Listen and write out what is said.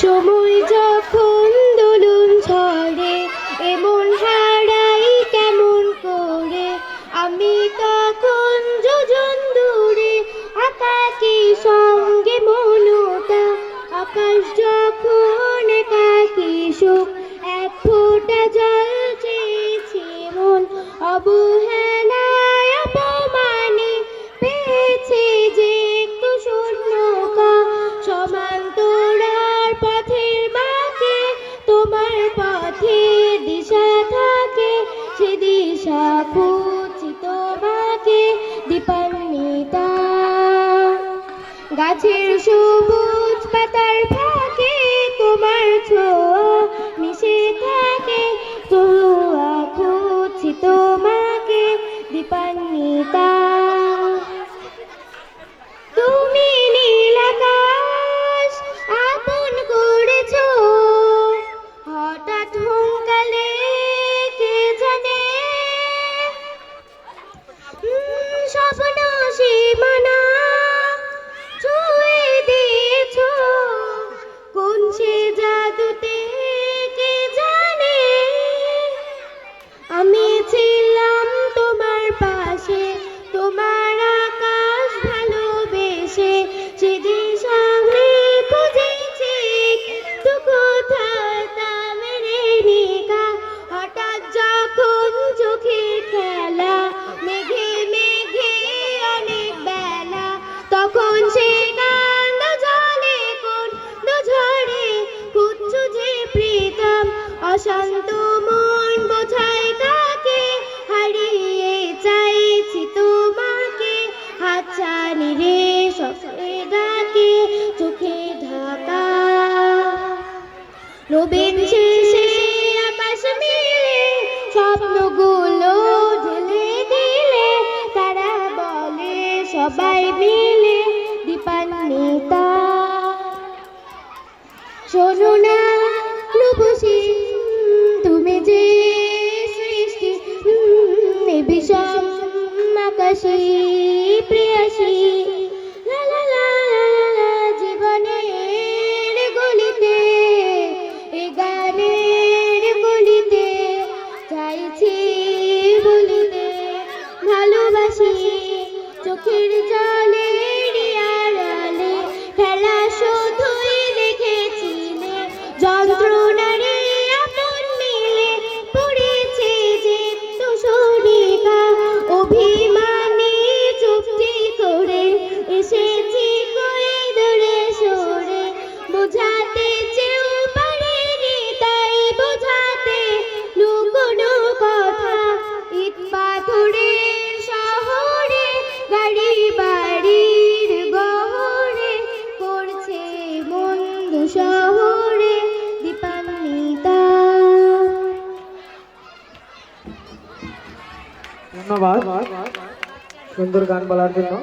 সময় যখন দোলন ঝরে এমন হারাই কেমন করে, আমি তখন যোজন দূরে একাকী সঙ্গে মনটা, আকাশ যখন একাকী শোক এক ফোঁটা জল চেয়েছে মন, অবহেলায় অপমানে পেয়েছে যে একটু শূন্যতা, সমান্তরাল পথের বাঁকে তোমার পথে দিশা থাকে, সে দিশা খুঁজি তোমাকে দীপান্বিতা। গাছের সবুজ পাতার ফাঁকে তোমার ছোঁয়া মিশে থাকে, ছোঁয়া খুঁজি তোমাকে দীপান্বিতা। তুমি নীল আকাশ আপন করেছ, হঠাৎ হুঙ্কালে কে জানে, স্বপ্ন সীমানা ছুঁয়ে দিয়েছ, কোন সে জাদুতে কে জানে। আমি ছিলাম তোমার পাশে, তোমার আকাশ ভালোবেসে, সেদিন সামনে খুঁজেছি তো কোথায় তা মেরে নিকা, হঠাৎ যখন চোখের খেলা মেঘে মেঘে অনেক বেলা, তখন সে কান্দ জলে কোন ঝরে খুঁজছো যে প্রীতম, অশান্ত মন বোঝায় তাকে হারিয়ে চাইছি তোমাকে, হাতছানি রে স্বপ্নে ডাকে চোখে ঢাকা। নবীন শেষে আকাশ মিলে স্বপ্নগুলো ঢেলে দিলে, তারা বলে সবাই মিলে দীপান্বিতা। শোনো না রূপসী, তুমি যে সৃষ্টি বিষম আকাশী প্রিয়াসী, লা লা লা লা লা, জীবনের গলিতে এ গানের গলিতে চাইছি বলিতে ভালোবাসি, চোখের জলে আড়ালে খেলা শুধুই দেখেছিলে, যন্ত্রণারে আপন মিলে পড়েছে যে তুষরিকা, অভিমানী চুক্তি করে এসেছি কই দূরে সরে, বোঝাতে চেয়েও পারিনি তাই বোঝাতে লুকোনো কথা, ইট পাথরের শহরে গাড়ি বাড়ির গহরে করছে বন্ধু শহরে দীপান্বিতা। ধন্যবাদ সুন্দর গান বলার জন্য।